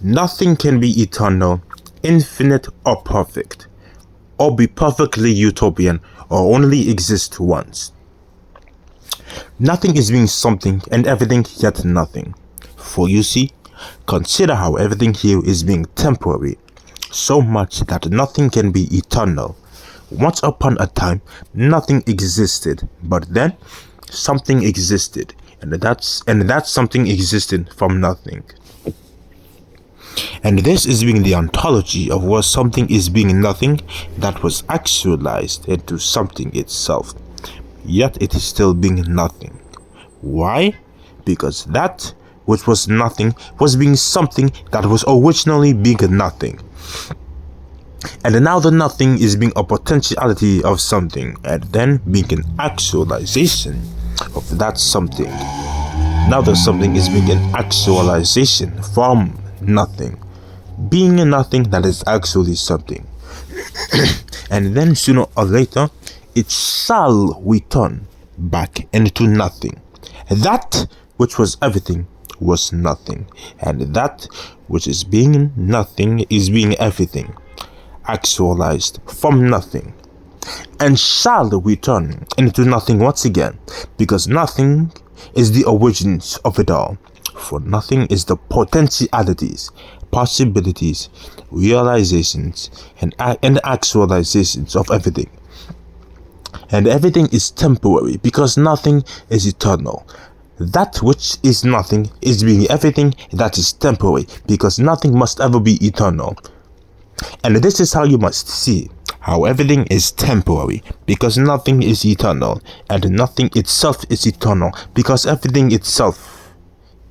Nothing can be eternal, infinite, or perfect, or be perfectly utopian, or only exist once. Nothing is being something and everything yet nothing. For you see, consider how everything here is being temporary, so much that nothing can be eternal. Once upon a time, nothing existed, but then something existed, and that something existed from nothing. And this is being the ontology of where something is being nothing that was actualized into something itself. Yet it is still being nothing. Why? Because that which was nothing was being something that was originally being nothing. And now the nothing is being a potentiality of something, and then being an actualization of that something. Now the something is being an actualization from nothing, being a nothing that is actually something. And then sooner or later, it shall return back into nothing. That which was everything was nothing, and that which is being nothing is being everything, actualized from nothing, and shall return into nothing once again, because nothing is the origins of it all. For nothing is the potentialities, possibilities, realizations, and actualizations of everything. And everything is temporary, because nothing is eternal. That which is nothing is being everything that is temporary, because nothing must ever be eternal. And this is how you must see how everything is temporary, because nothing is eternal, and nothing itself is eternal, because everything itself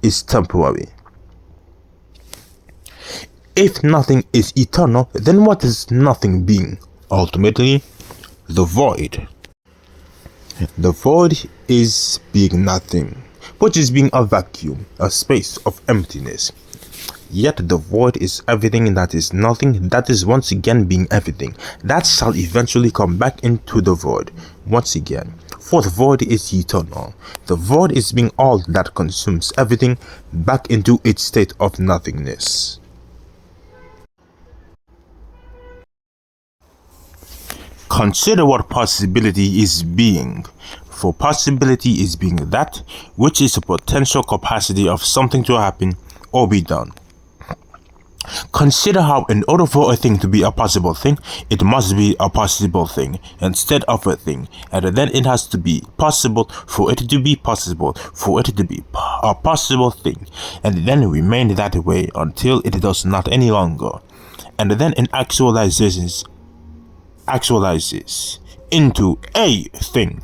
is temporary. If nothing is eternal, then what is nothing being? Ultimately, the void. The void is being nothing, which is being a vacuum, a space of emptiness. Yet the void is everything that is nothing, that is once again being everything, that shall eventually come back into the void once again. For the void is eternal. The void is being all that consumes everything back into its state of nothingness. Consider what possibility is being. For possibility is being that which is a potential capacity of something to happen or be done. Consider how in order for a thing to be a possible thing, it must be a possible thing instead of a thing, and then it has to be possible for it to be possible, for it to be a possible thing, and then remain that way until it does not any longer, and then it actualizes into a thing.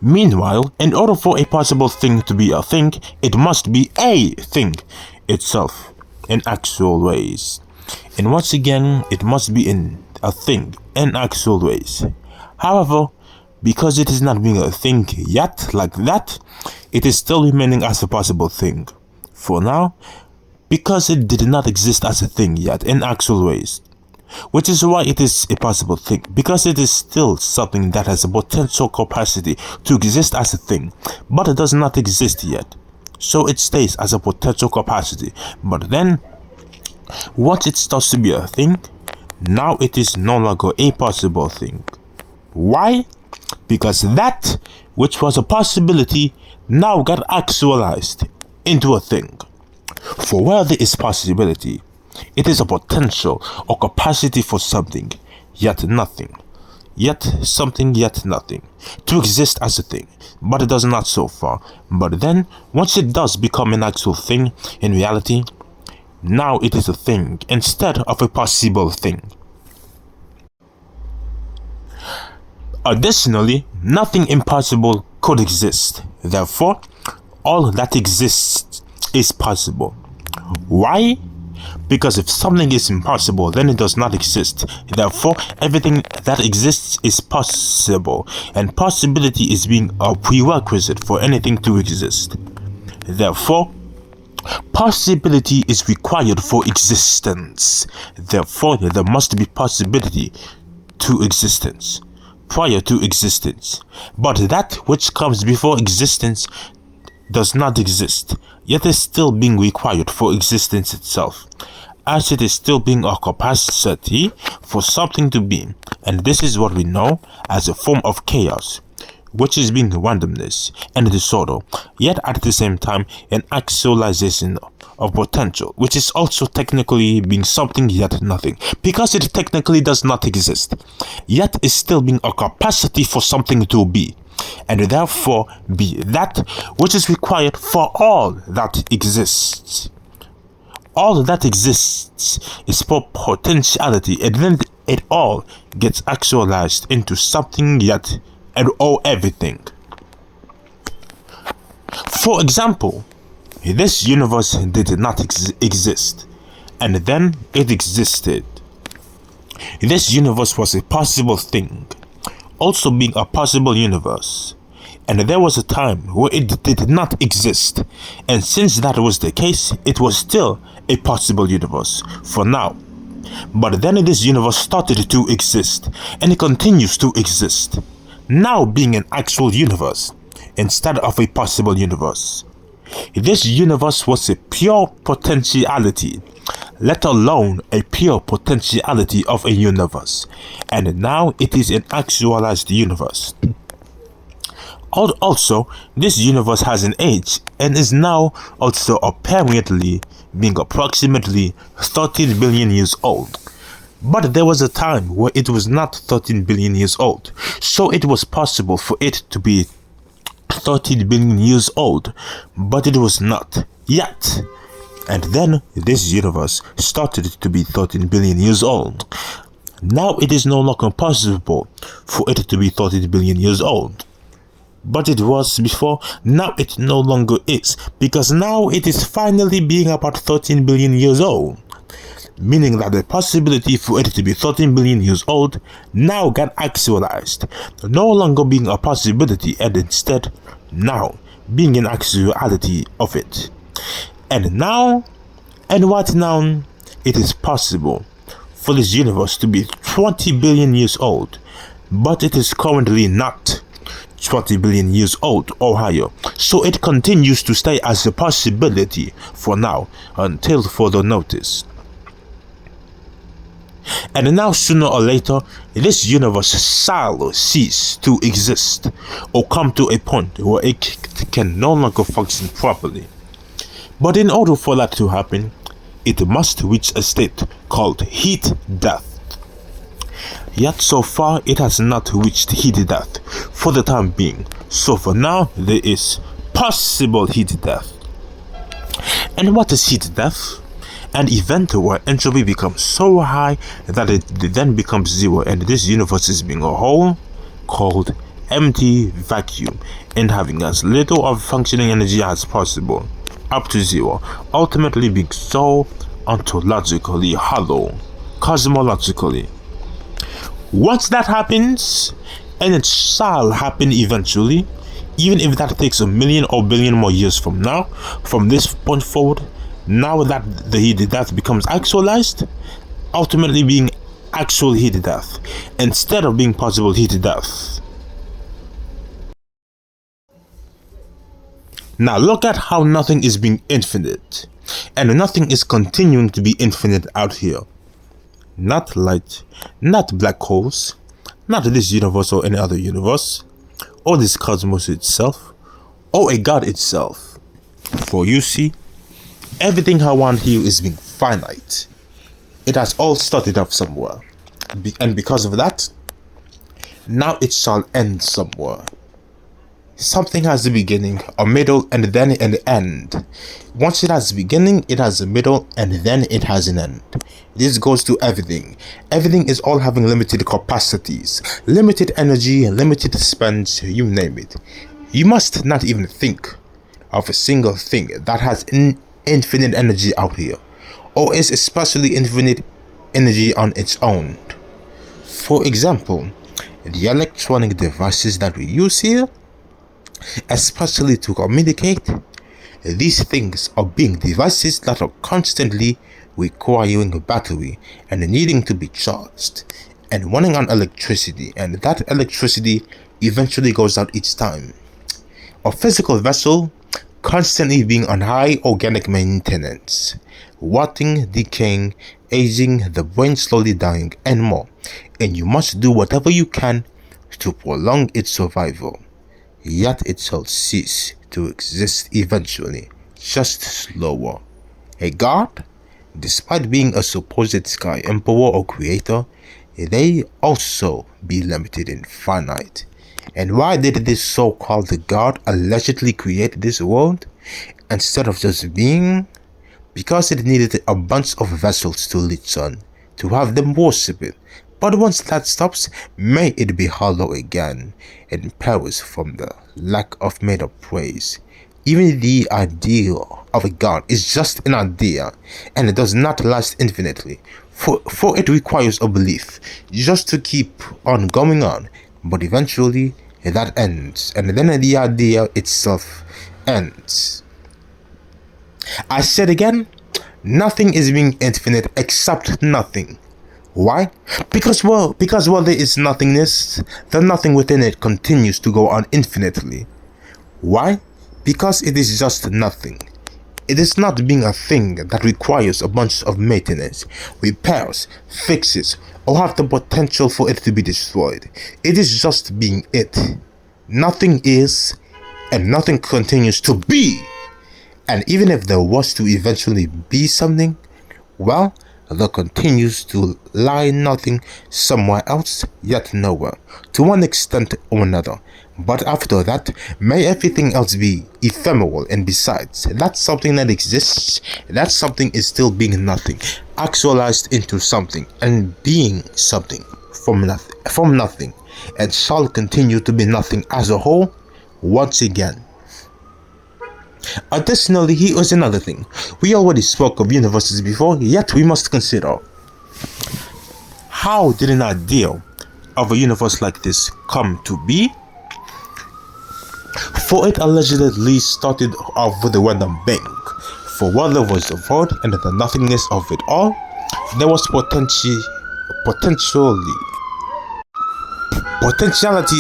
Meanwhile, in order for a possible thing to be a thing, it must be a thing itself in actual ways. And once again, it must be in a thing in actual ways. However, because it is not being a thing yet like that, it is still remaining as a possible thing. For now, because it did not exist as a thing yet in actual ways. Which is why it is a possible thing, because it is still something that has a potential capacity to exist as a thing, but it does not exist yet. So it stays as a potential capacity, but then once it starts to be a thing, now it is no longer a possible thing. Why? Because that which was a possibility now got actualized into a thing. For where there is possibility, it is a potential or capacity for something, yet nothing, yet something, yet nothing, to exist as a thing, but it does not so far. But then, once it does become an actual thing, in reality, now it is a thing instead of a possible thing. Additionally, nothing impossible could exist. Therefore, all that exists is possible. Why? Because if something is impossible, then it does not exist. Therefore, everything that exists is possible, and possibility is being a prerequisite for anything to exist. Therefore, possibility is required for existence. Therefore, there must be possibility to existence, prior to existence. But that which comes before existence does not exist, yet is still being required for existence itself, as it is still being a capacity for something to be, and this is what we know as a form of chaos, which is being randomness and disorder, yet at the same time an actualization of potential, which is also technically being something yet nothing, because it technically does not exist, yet is still being a capacity for something to be, and therefore be that which is required for all that exists. All that exists is for potentiality, and then it all gets actualized into something yet and all everything. For example, this universe did not exist, and then it existed. This universe was a possible thing, also being a possible universe, and there was a time where it did not exist, and since that was the case, it was still a possible universe for now. But then this universe started to exist, and it continues to exist, now being an actual universe instead of a possible universe. This universe was a pure potentiality, let alone a pure potentiality of a universe, and now it is an actualized universe. Also, this universe has an age and is now also apparently being approximately 13 billion years old. But there was a time where it was not 13 billion years old, so it was possible for it to be 13 billion years old, but it was not yet. And then this universe started to be 13 billion years old. Now it is no longer possible for it to be 13 billion years old, but it was before. Now it no longer is, because now it is finally being about 13 billion years old, meaning that the possibility for it to be 13 billion years old now got actualized, no longer being a possibility and instead now being an actuality of it. And now, and right now, it is possible for this universe to be 20 billion years old, but it is currently not 20 billion years old or higher, so it continues to stay as a possibility for now until further notice. And now sooner or later, this universe shall cease to exist or come to a point where it can no longer function properly. But in order for that to happen, it must reach a state called heat death. Yet so far it has not reached heat death for the time being, so for now there is possible heat death. And what is heat death? An event where entropy becomes so high that it then becomes zero, and this universe is being a whole called empty vacuum and having as little of functioning energy as possible, up to zero, ultimately being so ontologically hollow, cosmologically. Once that happens, and it shall happen eventually, even if that takes a million or billion more years from now, from this point forward, now that the heat death becomes actualized, ultimately being actual heat death instead of being possible heat death. Now look at how nothing is being infinite, and nothing is continuing to be infinite out here. Not light, not black holes, not this universe or any other universe, or this cosmos itself, or a god itself. For you see, everything around here is being finite. It has all started off somewhere, and because of that, now it shall end somewhere. Something has a beginning, a middle, and then an end. Once it has a beginning, it has a middle, and then it has an end. This goes to everything. Everything is all having limited capacities, limited energy, limited spans, you name it. You must not even think of a single thing that has infinite energy out here, or is especially infinite energy on its own. For example, the electronic devices that we use here, especially to communicate, these things are being devices that are constantly requiring a battery and needing to be charged and running on electricity, and that electricity eventually goes out each time. A physical vessel constantly being on high organic maintenance, rotting, decaying, aging, the brain slowly dying, and more. And you must do whatever you can to prolong its survival. Yet it shall cease to exist eventually, just slower. A god, despite being a supposed sky emperor or creator, they also be limited and finite. And why did this so-called god allegedly create this world instead of just being? Because it needed a bunch of vessels to leech on, to have them worship it. But once that stops, may it be hollow again, and perish from the lack of made-up praise. Even the idea of a god is just an idea, and it does not last infinitely, for it requires a belief, just to keep on going on, but eventually that ends, and then the idea itself ends. I said again, nothing is being infinite except nothing. Why? Because while there is nothingness, the nothing within it continues to go on infinitely. Why? Because it is just nothing. It is not being a thing that requires a bunch of maintenance, repairs, fixes, or have the potential for it to be destroyed. It is just being it. Nothing is, and nothing continues to be. And even if there was to eventually be something, well, there continues to lie nothing somewhere else, yet nowhere, to one extent or another. But after that, may everything else be ephemeral, and besides, that something that exists, that something is still being nothing, actualized into something, and being something from nothing, and shall continue to be nothing as a whole, once again. Additionally, here is another thing. We already spoke of universes before, yet we must consider, how did an idea of a universe like this come to be? For it allegedly started off with a random bang. For while there was a void and the nothingness of it all, there was potentiality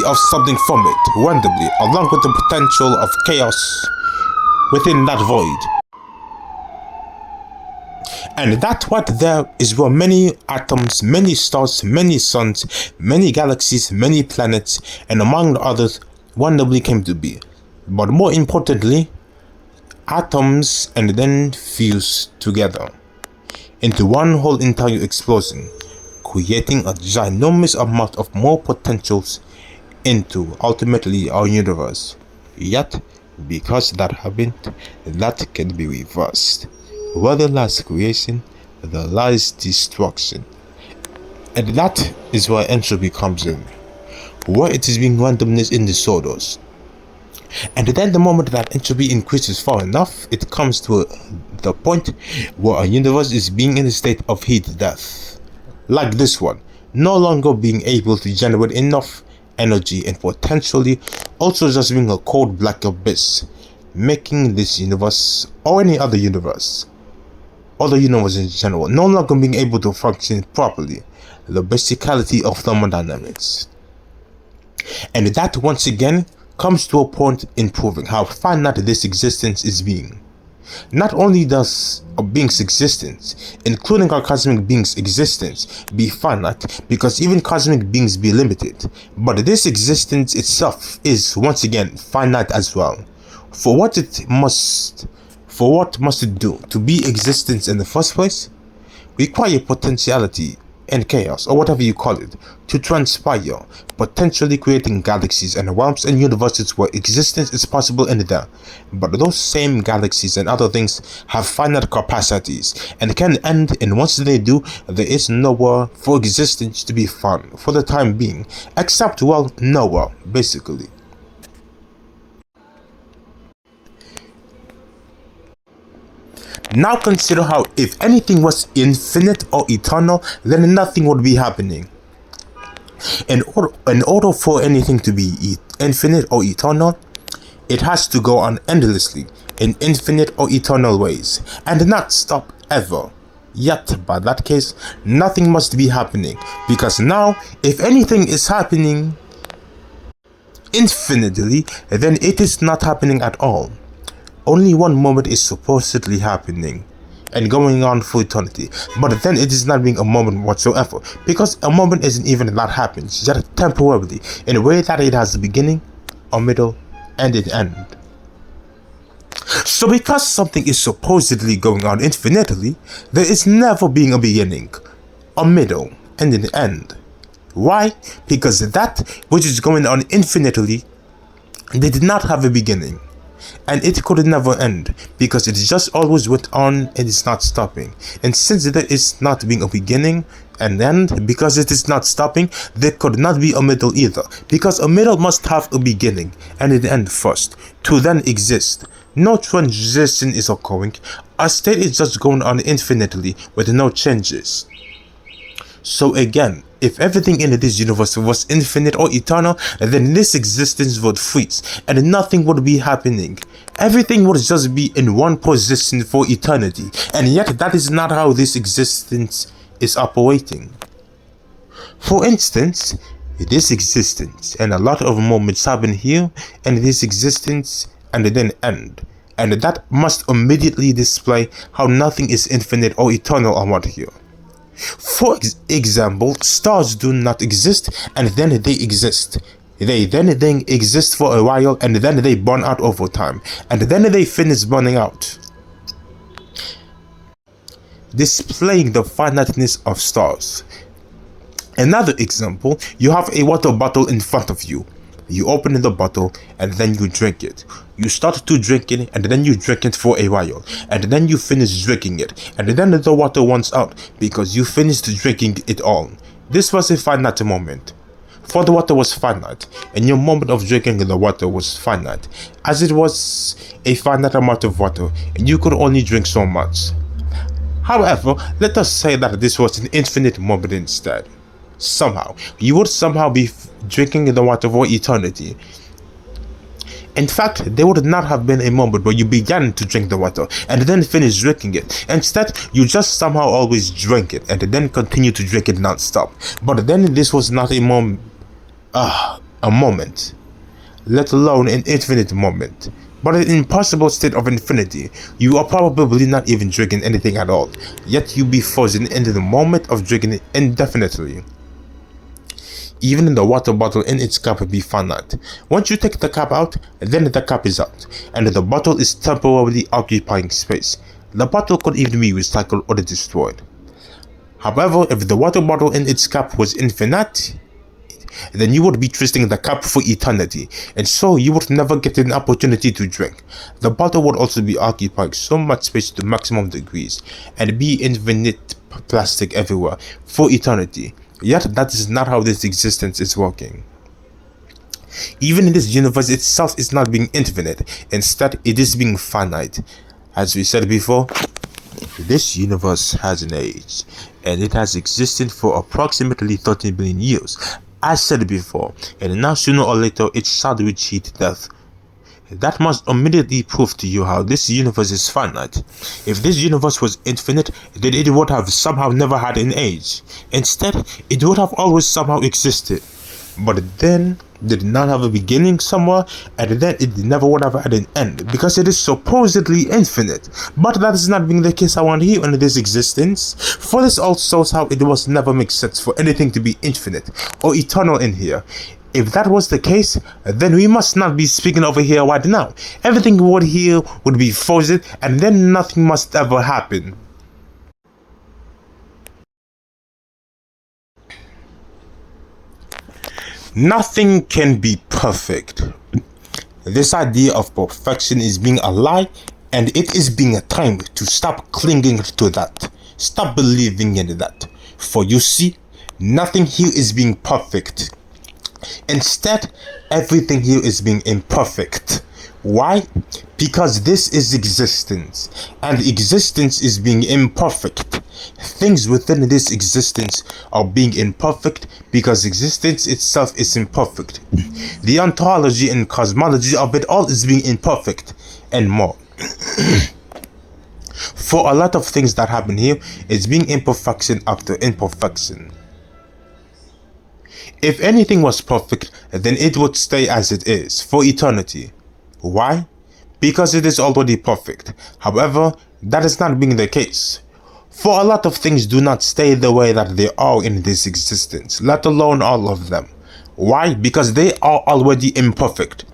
of something from it, randomly, along with the potential of chaos within that void. And that what there is where many atoms, many stars, many suns, many galaxies, many planets, and among others, randomly came to be. But more importantly, atoms and then fuse together into one whole entire explosion, creating a ginormous amount of more potentials into ultimately our universe. Yet, because that happened, that can be reversed. Where there lies creation, there lies destruction. And that is where entropy comes in, where it is being randomness in disorders. And then the moment that entropy increases far enough, it comes to the point where a universe is being in a state of heat death. Like this one, no longer being able to generate enough energy and potentially also just being a cold black abyss, making this universe or any other universe in general no longer being able to function properly, the basicality of thermodynamics. And that once again comes to a point in proving how finite this existence is being. Not only does a being's existence, including our cosmic being's existence, be finite, because even cosmic beings be limited, but this existence itself is once again finite as well. For what must it do to be existence in the first place? Require potentiality and chaos, or whatever you call it, to transpire, potentially creating galaxies and realms and universes where existence is possible in there. But those same galaxies and other things have finite capacities and can end, and once they do, there is nowhere for existence to be found for the time being, except, well, nowhere, basically. Now consider how if anything was infinite or eternal, then nothing would be happening. In order for anything to be infinite or eternal, it has to go on endlessly in infinite or eternal ways and not stop ever. Yet, by that case, nothing must be happening, because now, if anything is happening infinitely, then it is not happening at all. only one moment is supposedly happening and going on for eternity, but then it is not being a moment whatsoever, because a moment isn't even that happens, just temporarily, in a way that it has a beginning, a middle, and an end. So because something is supposedly going on infinitely, there is never being a beginning, a middle, and an end. Why? Because that which is going on infinitely did not have a beginning, and it could never end, because it just always went on and it's not stopping. And since there is not being a beginning and end, because it is not stopping, there could not be a middle either, because a middle must have a beginning and an end first to then exist. No transition is occurring. A state is just going on infinitely with no changes. So again, if everything in this universe was infinite or eternal, then this existence would freeze and nothing would be happening. Everything would just be in one position for eternity, and yet that is not how this existence is operating. For instance, this existence and a lot of moments happen here and this existence and then end, and that must immediately display how nothing is infinite or eternal around here. For example, stars do not exist and then they exist. They then exist for a while and then they burn out over time, and then they finish burning out, displaying the finiteness of stars. Another example, you have a water bottle in front of you. You open the bottle and then you drink it. You start to drink it and then you drink it for a while, and then you finish drinking it, and then the water runs out because you finished drinking it all. This was a finite moment. For the water was finite, and your moment of drinking the water was finite, as it was a finite amount of water and you could only drink so much. However, let us say that this was an infinite moment instead. Somehow, you would somehow be drinking the water for eternity. In fact, there would not have been a moment where you began to drink the water and then finish drinking it. Instead, you just somehow always drank it and then continue to drink it non-stop. But then this was not a moment, let alone an infinite moment, but an impossible state of infinity. You are probably not even drinking anything at all, yet you be frozen into the moment of drinking it indefinitely. Even the water bottle in its cup will be finite. Once you take the cap out, then the cap is out, and the bottle is temporarily occupying space. The bottle could even be recycled or destroyed. However, if the water bottle in its cap was infinite, then you would be twisting the cap for eternity, and so you would never get an opportunity to drink. The bottle would also be occupying so much space to maximum degrees, and be infinite plastic everywhere for eternity. Yet that is not how this existence is working. Even in this universe itself is not being infinite, instead it is being finite. As we said before, this universe has an age, and it has existed for approximately 13 billion years. As said before, and now sooner or later it shall reach heat death. That must immediately prove to you how this universe is finite. If this universe was infinite, then it would have somehow never had an age. Instead, it would have always somehow existed. But then, did not have a beginning somewhere, and then it never would have had an end, because it is supposedly infinite. But that is not being the case around here in this existence. For this also shows how it was never make sense for anything to be infinite or eternal in here. If that was the case, then we must not be speaking over here right now. Everything would here would be frozen, and then nothing must ever happen. Nothing can be perfect. This idea of perfection is being a lie, and it is being a time to stop clinging to that. Stop believing in that. For you see, nothing here is being perfect. Instead, everything here is being imperfect. Why? Because this is existence, and existence is being imperfect. Things within this existence are being imperfect because existence itself is imperfect. The ontology and cosmology of it all is being imperfect, and more. For a lot of things that happen here, it's being imperfection after imperfection. If anything was perfect, then it would stay as it is for eternity. Why? because it is already perfect. However, that is not being the case. For a lot of things do not stay the way that they are in this existence, let alone all of them. Why? Because they are already imperfect.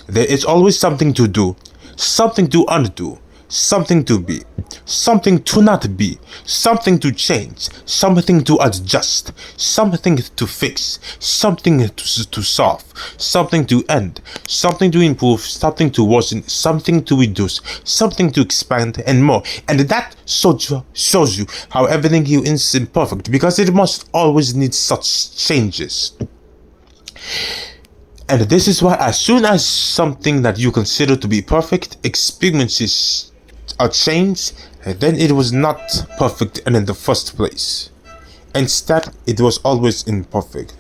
There is always something to do, something to undo, something to be, something to not be, something to change, something to adjust, something to fix, something to solve, something to end, something to improve, something to worsen, something to reduce, something to expand, and more. And that shows you how everything here is imperfect, because it must always need such changes. And this is why as soon as something that you consider to be perfect experiences a change, then it was not perfect and in the first place. Instead, it was always imperfect.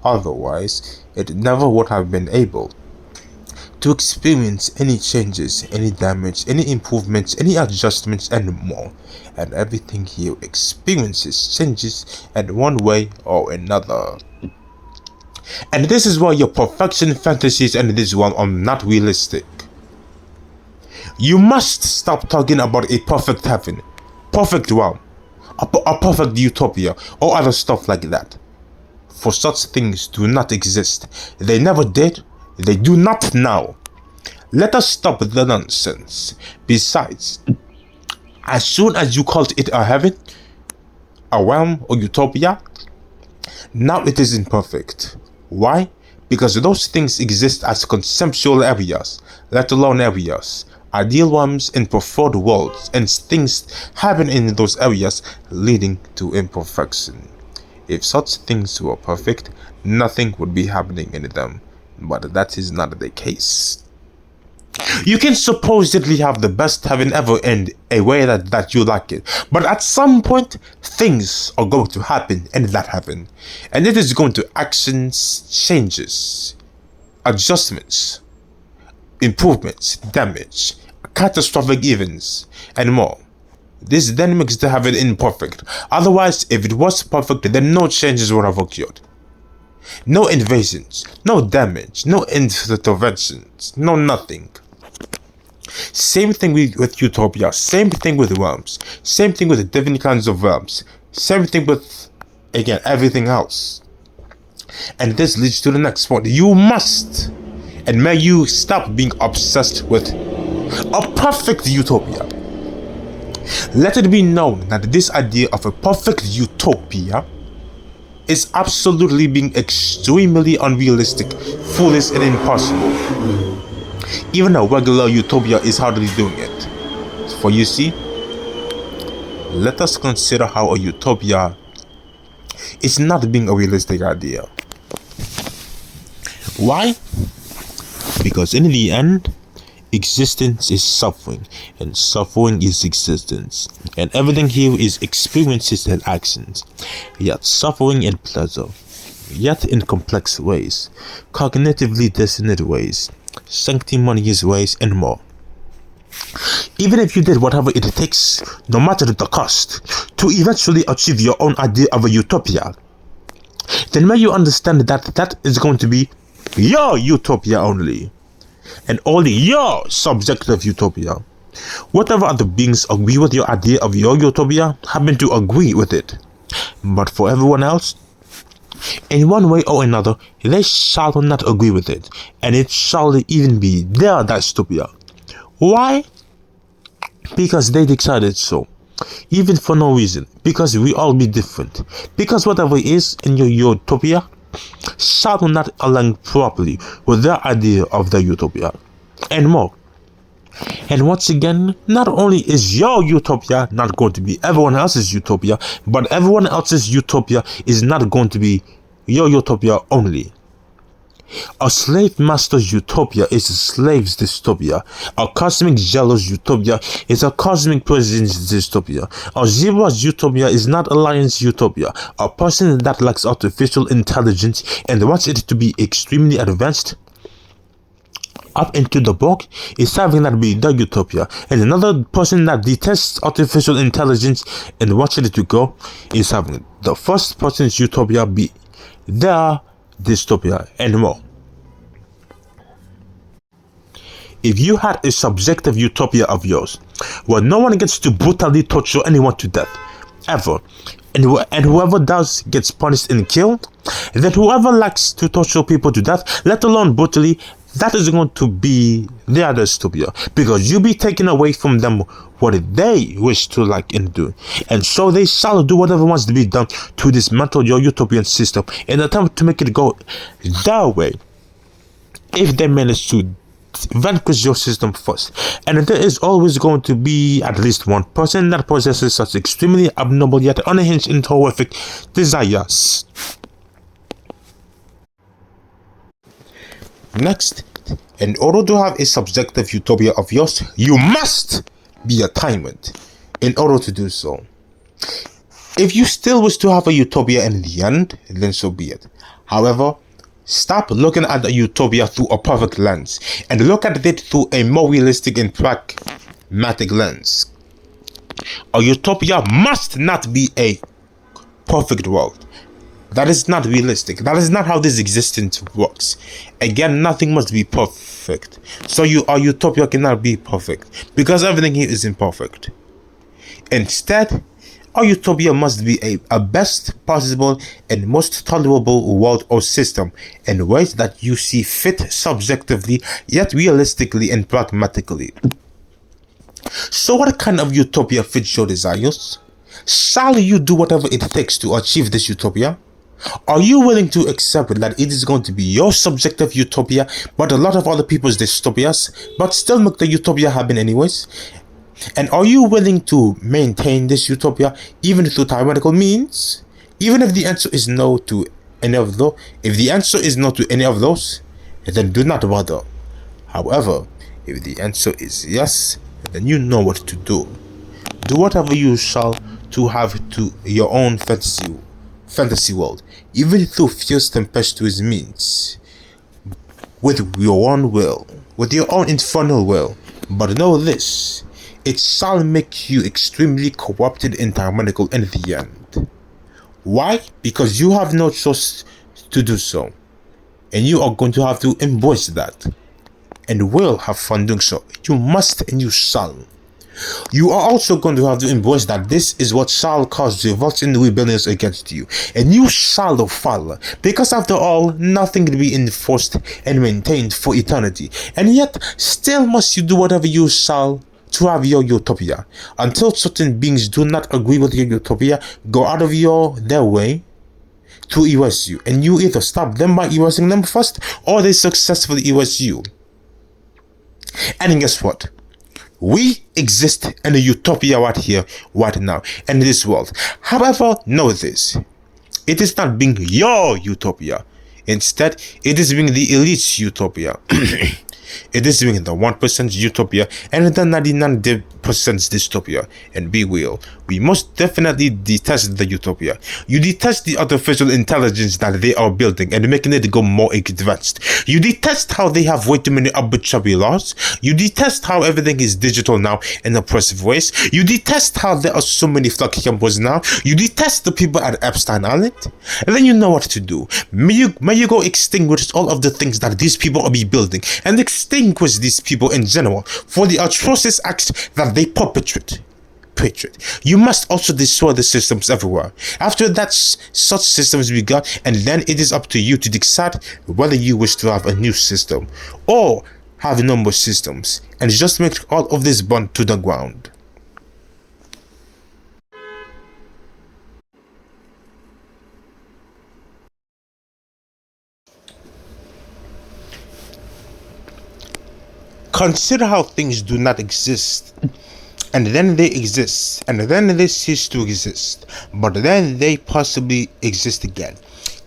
Otherwise, it never would have been able to experience any changes, any damage, any improvements, any adjustments, and more. And everything here experiences changes in one way or another. And this is why your perfection fantasies and this one are not realistic. You must stop talking about a perfect heaven, perfect realm, a perfect utopia, or other stuff like that. For such things do not exist. They never did, they do not now. Let us stop the nonsense. Besides, as soon as you called it a heaven, a realm, or utopia, now it is imperfect. Why? Because those things exist as conceptual areas, let alone areas, ideal ones and preferred worlds, and things happen in those areas leading to imperfection. If such things were perfect, nothing would be happening in them, but that is not the case. You can supposedly have the best heaven ever in a way that you like it, but at some point things are going to happen in that heaven, and it is going to actions, changes, adjustments, improvements, damage, catastrophic events, and more. This then makes the heaven imperfect. Otherwise, if it was perfect, then no changes would have occurred. No invasions, no damage, no interventions, no nothing. Same thing with utopia, same thing with realms, same thing with different kinds of realms, same thing with, again, everything else. And this leads to the next point. You must, and may you stop being obsessed with a perfect utopia. Let it be known that this idea of a perfect utopia is absolutely being extremely unrealistic, foolish, and impossible. Even a regular utopia is hardly doing it. For you see, let us consider how a utopia is not being a realistic idea. Why? Because in the end, existence is suffering, and suffering is existence, and everything here is experiences and actions, yet suffering and pleasure, yet in complex ways, cognitively dissonant ways, sanctimonious ways, and more. Even if you did whatever it takes, no matter the cost, to eventually achieve your own idea of a utopia, then may you understand that that is going to be your utopia only, and only your subjective utopia. Whatever other beings agree with your idea of your utopia happen to agree with it, but for everyone else, in one way or another, they shall not agree with it, and it shall even be their dystopia. Why? Because they decided so, even for no reason, because we all be different, because whatever is in your utopia shall not align properly with their idea of the utopia, and more. And once again, not only is your utopia not going to be everyone else's utopia, but everyone else's utopia is not going to be your utopia only. A slave master's utopia is a slave's dystopia. A cosmic jealous utopia is a cosmic president's dystopia. A zebra's utopia is not a lion's utopia. A person that lacks artificial intelligence and wants it to be extremely advanced up into the book is having that be the utopia, and another person that detests artificial intelligence and wants it to go is having the first person's utopia be their dystopia, and more. if you had a subjective utopia of yours, where no one gets to brutally torture anyone to death, ever, and whoever does gets punished and killed, then whoever likes to torture people to death, let alone brutally, that is going to be their dystopia, because you be taking away from them what they wish to like and do, and so they shall do whatever wants to be done to dismantle your utopian system in an attempt to make it go their way. If they manage to vanquish your system first, and there is always going to be at least one person that possesses such extremely abnormal yet unhinged and horrific desires. Next, in order to have a subjective utopia of yours, you must be a tyrant in order to do so. If you still wish to have a utopia in the end, then so be it. However, stop looking at the utopia through a perfect lens and look at it through a more realistic and pragmatic lens. A utopia must not be a perfect world. That is not realistic. That is not how this existence works. Again, nothing must be perfect. So our utopia cannot be perfect, because everything here is imperfect. Instead, our utopia must be a best possible and most tolerable world or system in ways that you see fit subjectively, yet realistically and pragmatically. So what kind of utopia fits your desires? Shall you do whatever it takes to achieve this utopia? Are you willing to accept that it is going to be your subjective utopia, but a lot of other people's dystopias, but still make the utopia happen anyways? And are you willing to maintain this utopia even through tyrannical means? Even if the answer is no to any of those, then do not bother. However, if the answer is yes, then you know what to do. Do whatever you shall to have to your own fantasy world, even through fierce tempestuous means, with your own will, with your own infernal will. But know this, it shall make you extremely corrupted and tyrannical in the end. Why? Because you have no choice to do so, and you are going to have to embrace that, and will have fun doing so. You must and you shall. You are also going to have to embrace that this is what shall cause revolts and rebellions against you, and you shall fall, because after all, nothing can be enforced and maintained for eternity, and yet still must you do whatever you shall to have your utopia, until certain beings do not agree with your utopia, go out of their way to erase you, and you either stop them by erasing them first, or they successfully erase you. And guess what? We exist in a utopia right here, right now, in this world. However, know this. It is not being your utopia. Instead, it is being the elite's utopia. It is being the 1%'s utopia and the 99%'s dystopia. And be real, we most definitely detest the utopia. You detest the artificial intelligence that they are building and making it go more advanced. You detest how they have way too many arbitrary laws. You detest how everything is digital now in oppressive ways. You detest how there are so many flag campers now. You detest the people at Epstein Island. And then you know what to do. May you go extinguish all of the things that these people are building, and extinguish these people in general for the atrocious acts that they perpetrate. You must also destroy the systems everywhere. After that, such systems be gone, and then it is up to you to decide whether you wish to have a new system or have no more systems, and just make all of this burn to the ground. Consider how things do not exist, and then they exist, and then they cease to exist, but then they possibly exist again,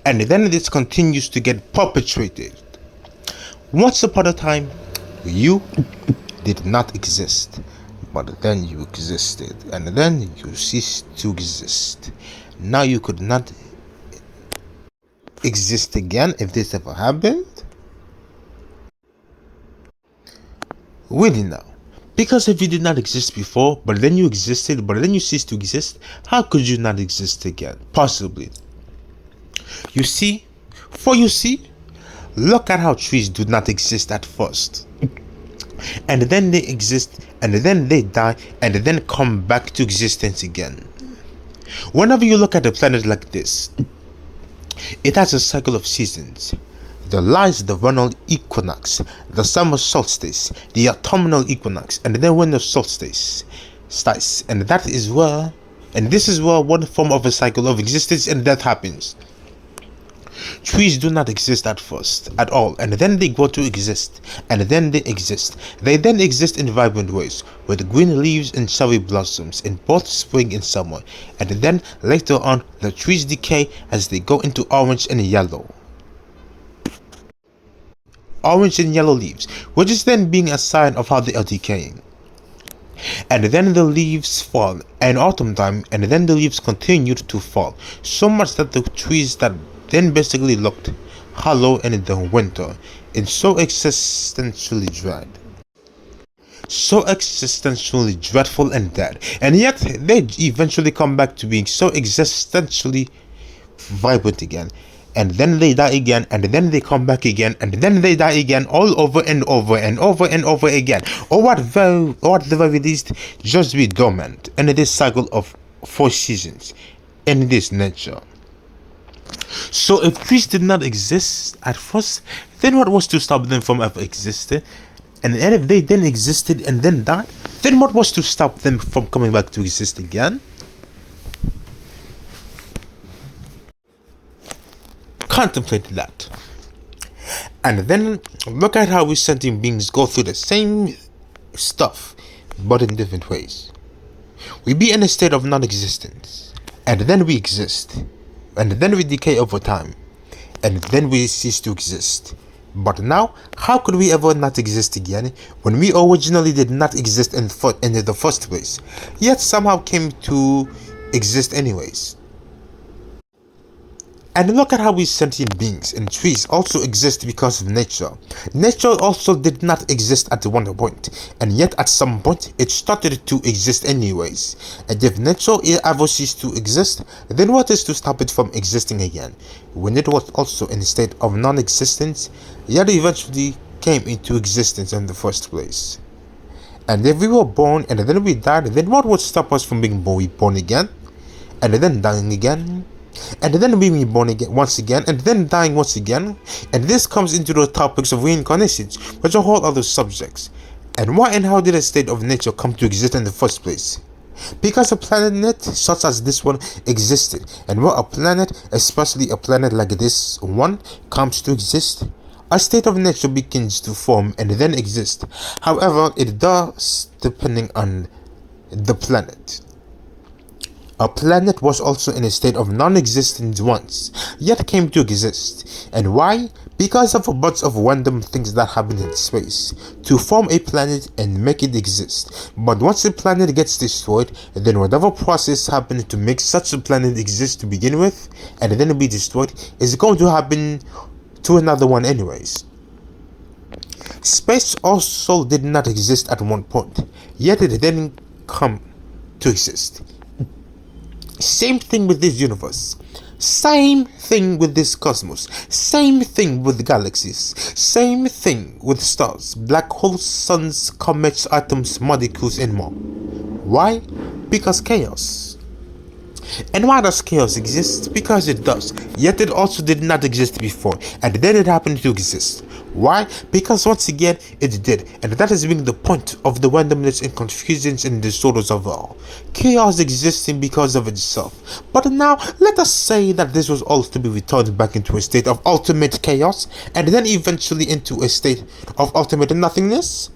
and then this continues to get perpetuated. Once upon a time, you did not exist, but then you existed, and then you ceased to exist. Now you could not exist again if this ever happened. Really now. Because if you did not exist before, but then you existed, but then you ceased to exist, how could you not exist again? Possibly. You see, look at how trees do not exist at first. and then they exist, and then they die, and then come back to existence again. Whenever you look at a planet like this, it has a cycle of seasons. There lies the vernal equinox, the summer solstice, the autumnal equinox, and then winter solstice. And this is where one form of a cycle of existence and death happens. Trees do not exist at first at all, and then they grow to exist, and then they exist. They then exist in vibrant ways, with green leaves and cherry blossoms in both spring and summer, and then later on the trees decay as they go into orange and yellow. Orange and yellow leaves, which is then being a sign of how they are decaying. And then the leaves fall in autumn time, and then the leaves continued to fall, so much that the trees that then basically looked hollow in the winter and so existentially dreadful and dead, and yet they eventually come back to being so existentially vibrant again, and then they die again, and then they come back again, and then they die again, all over and over and over and over again, or at the very least just be dormant in this cycle of 4 seasons in this nature. So if trees did not exist at first, then what was to stop them from ever existing? And then if they then existed and then died, then what was to stop them from coming back to exist again? Contemplate that. And then look at how we sentient beings go through the same stuff, but in different ways. We be in a state of non-existence, and then we exist, and then we decay over time, and then we cease to exist. But now, how could we ever not exist again when we originally did not exist in the first place, yet somehow came to exist anyways? And look at how we sentient beings and trees also exist because of nature. Nature also did not exist at one point, and yet at some point it started to exist anyways. And if nature ever ceased to exist, then what is to stop it from existing again, when it was also in a state of non-existence, yet eventually came into existence in the first place? And if we were born and then we died, then what would stop us from being born again, and then dying again, and then being reborn again once again, and then dying once again? And this comes into the topics of reincarnations, which are whole other subjects. And why and how did a state of nature come to exist in the first place? Because a planet such as this one existed, and where a planet, especially a planet like this one, comes to exist, a state of nature begins to form and then exist. However, it does depending on the planet. A planet was also in a state of non-existence once, yet came to exist. And why? Because of a bunch of random things that happen in space to form a planet and make it exist. But once the planet gets destroyed, then whatever process happened to make such a planet exist to begin with, and then be destroyed, is going to happen to another one anyways. Space also did not exist at one point, yet it didn't come to exist. Same thing with this universe, same thing with this cosmos, same thing with galaxies, same thing with stars, black holes, suns, comets, atoms, molecules, and more. Why? Because chaos. And why does chaos exist? Because it does, yet it also did not exist before, and then it happened to exist. Why? Because once again it did, and that is being the point of the randomness and confusions and disorders of all. Chaos existing because of itself. But now, let us say that this was all to be returned back into a state of ultimate chaos, and then eventually into a state of ultimate nothingness.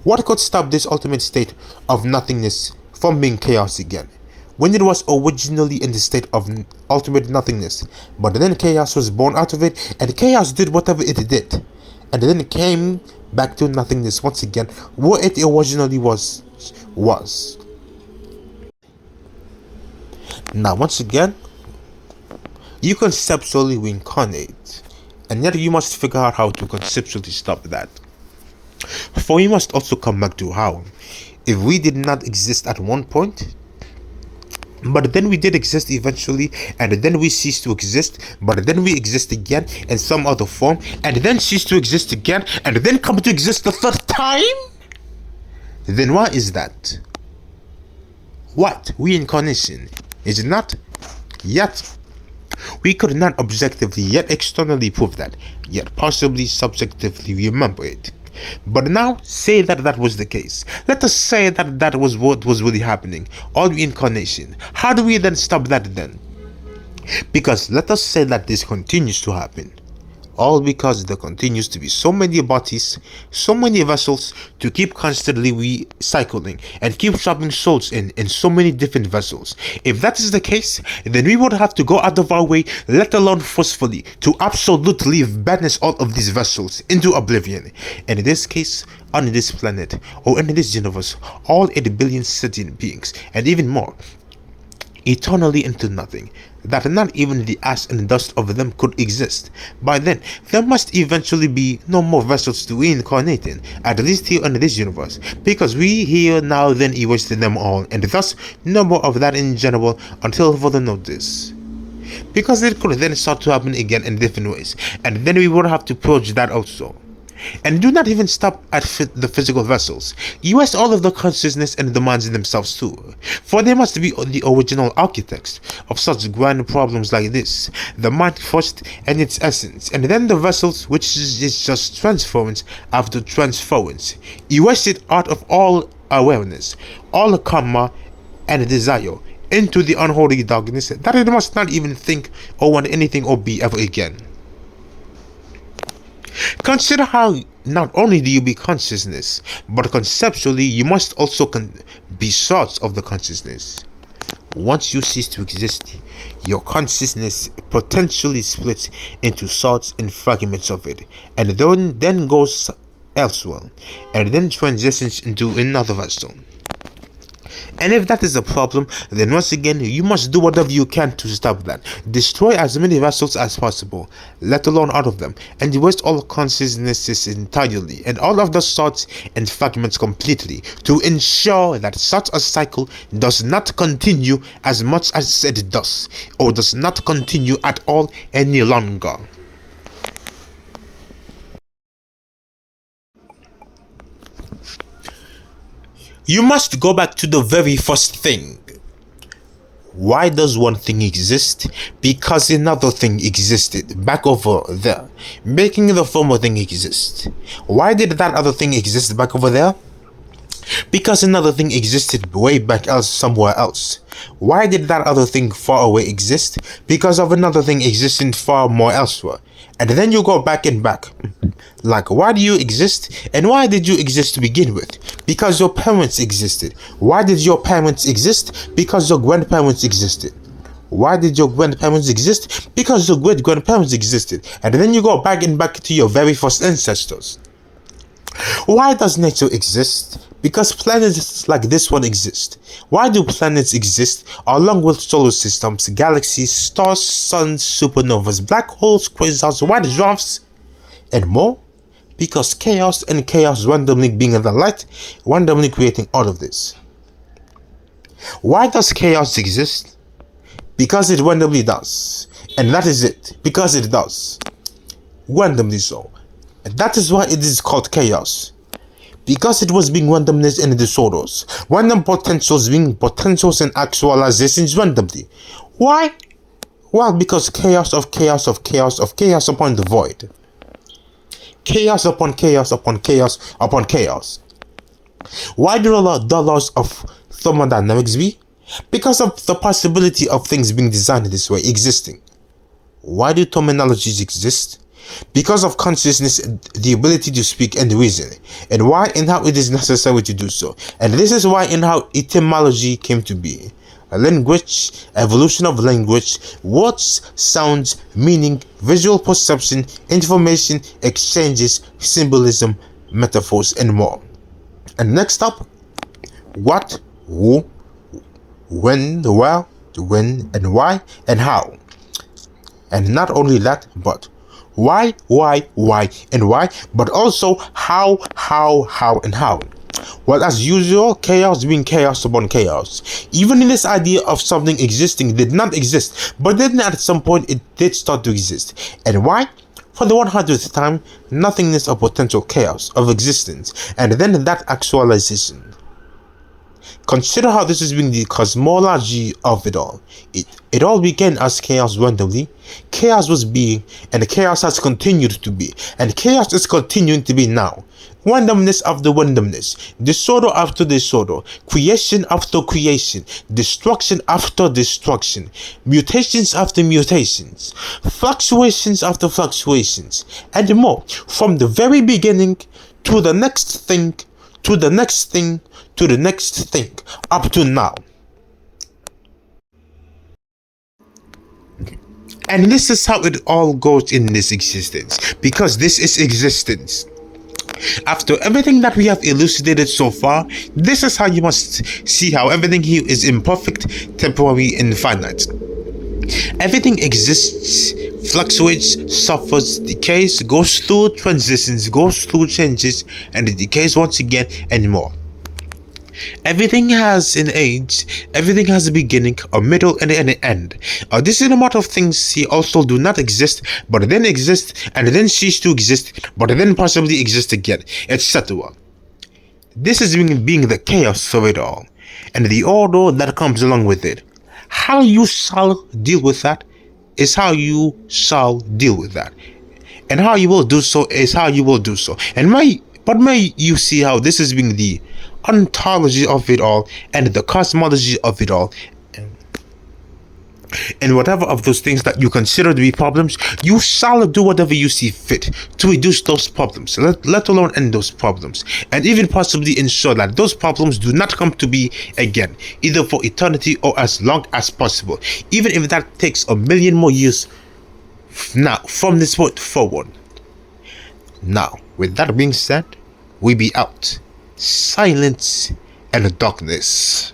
What could stop this ultimate state of nothingness from being chaos again, when it was originally in the state of ultimate nothingness? But then chaos was born out of it, and chaos did whatever it did, and then it came back to nothingness once again, where it originally was. Now once again, you conceptually reincarnate, and yet you must figure out how to conceptually stop that. For you must also come back to how, if we did not exist at one point, but then we did exist eventually, and then we ceased to exist, but then we exist again in some other form, and then cease to exist again, and then come to exist the third time? Then why is that? What? Reincarnation? Is it not? Yet, we could not objectively yet externally prove that, yet possibly subjectively remember it. But now, say that that was the case. Let us say that that was what was really happening, all reincarnation. How do we then stop that then? Because let us say that this continues to happen. All because there continues to be so many bodies, so many vessels to keep constantly recycling and keep swapping souls in so many different vessels. If that is the case, then we would have to go out of our way, let alone forcefully, to absolutely banish all of these vessels into oblivion. And in this case, on this planet, or in this universe, all 8 billion sentient beings, and even more, eternally into nothing, that not even the ash and dust of them could exist. By then, there must eventually be no more vessels to reincarnate in, at least here in this universe, because we here now then erased them all, and thus no more of that in general until further notice. Because it could then start to happen again in different ways, and then we would have to purge that also. And do not even stop at the physical vessels. Erase all of the consciousness and the minds themselves too, for they must be the original architects of such grand problems like this. The mind first and its essence, and then the vessels, which is just transference after transference. Erase it out of all awareness, all karma and desire, into the unholy darkness that it must not even think or want anything or be ever again. Consider how not only do you be consciousness, but conceptually you must also be sorts of the consciousness. Once you cease to exist, your consciousness potentially splits into sorts and fragments of it, and then goes elsewhere, and then transitions into another vessel. And if that is a problem, then once again, you must do whatever you can to stop that. Destroy as many vessels as possible, let alone all of them, and waste all consciousnesses entirely, and all of the sorts and fragments completely, to ensure that such a cycle does not continue as much as it does, or does not continue at all any longer. You must go back to the very first thing. Why does one thing exist? Because another thing existed back over there, making the former thing exist. Why did that other thing exist back over there? Because another thing existed way back somewhere else. Why did that other thing far away exist? Because of another thing existing far more elsewhere. And then you go back and back. Like, why do you exist? And why did you exist to begin with? Because your parents existed. Why did your parents exist? Because your grandparents existed. Why did your grandparents exist? Because your great-grandparents existed. And then you go back and back to your very first ancestors. Why does nature exist? Because planets like this one exist. Why do planets exist along with solar systems, galaxies, stars, suns, supernovas, black holes, quasars, white dwarfs, and more? Because chaos and chaos randomly being in the light, randomly creating all of this. Why does chaos exist? Because it randomly does. And that is it. Because it does. Randomly so. And that is why it is called chaos. Because it was being randomness and disorders. Random potentials being potentials and actualizations randomly. Why? Well, because chaos of chaos of chaos of chaos upon the void. Chaos upon chaos upon chaos upon chaos. Why do the laws of thermodynamics be? Because of the possibility of things being designed this way, existing. Why do terminologies exist? Because of consciousness, the ability to speak and reason, and why and how it is necessary to do so. And this is why and how etymology came to be. A language, evolution of language, words, sounds, meaning, visual perception, information, exchanges, symbolism, metaphors, and more. And next up, what, who, when, where, when, and why, and how. And not only that, but why, and why, but also how, and how. Well, as usual, chaos being chaos upon chaos. Even in this idea of something existing did not exist, but then at some point it did start to exist. And why? For the 100th time, nothingness of potential chaos of existence, and then that actualization. Consider how this has been the cosmology of it all. It all began as chaos randomly. Chaos was being, and chaos has continued to be, and chaos is continuing to be now. Randomness after randomness, disorder after disorder, creation after creation, destruction after destruction, mutations after mutations, fluctuations after fluctuations, and more, from the very beginning to the next thing, to the next thing, to the next thing, up to now. And this is how it all goes in this existence, because this is existence. After everything that we have elucidated so far, this is how you must see how everything here is imperfect, temporary, and finite. Everything exists, fluctuates, suffers, decays, goes through transitions, goes through changes, and it decays once again, and more. Everything has an age, everything has a beginning, a middle, and an end. This is a matter of things here also do not exist, but then exist, and then cease to exist, but then possibly exist again, etc. This is being the chaos of it all, and the order that comes along with it. How you shall deal with that is how you shall deal with that. And how you will do so is how you will do so. But may you see how this is being the ontology of it all and the cosmology of it all, and whatever of those things that you consider to be problems, you shall do whatever you see fit to reduce those problems, let alone end those problems, and even possibly ensure that those problems do not come to be again, either for eternity or as long as possible, even if that takes a million more years now from this point forward. Now, with that being said, we be out. Silence and darkness.